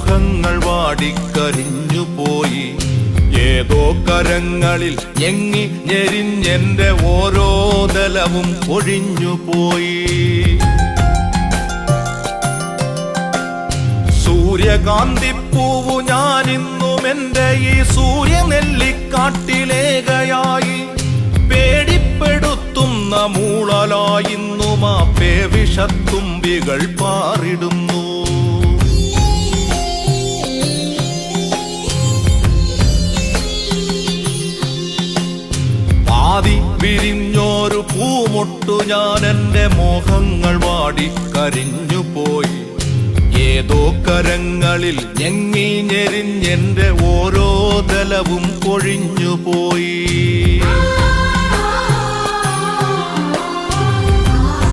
മോഹങ്ങൾ വാടിക്കരിഞ്ഞുപോയി. ഏതോ കരങ്ങളിൽ ഞെങ്ങി ഞെരിഞ്ഞെന്റെ ഓരോ ദലവും ഒഴിഞ്ഞുപോയി. സൂര്യകാന്തിപ്പൂവു ഞാനിന്നും എന്റെ ഈ സൂര്യനെല്ലിക്കാട്ടിലേകയായി. പേടിപ്പെടുത്തുന്ന മൂളലായിന്നും ആ പേവിഷത്തുമ്പികൾ പാറിടുന്നു. ആദി വിരിഞ്ഞോരു പൂമൊട്ടു ഞാൻ എന്റെ മോഹങ്ങൾ വാടിക്കരിഞ്ഞുപോയി. ഏതോ കരങ്ങളിൽ ഞെങ്ങി ഞെരിഞ്ഞെന്റെ ഓരോ ദലവും കൊഴിഞ്ഞുപോയി.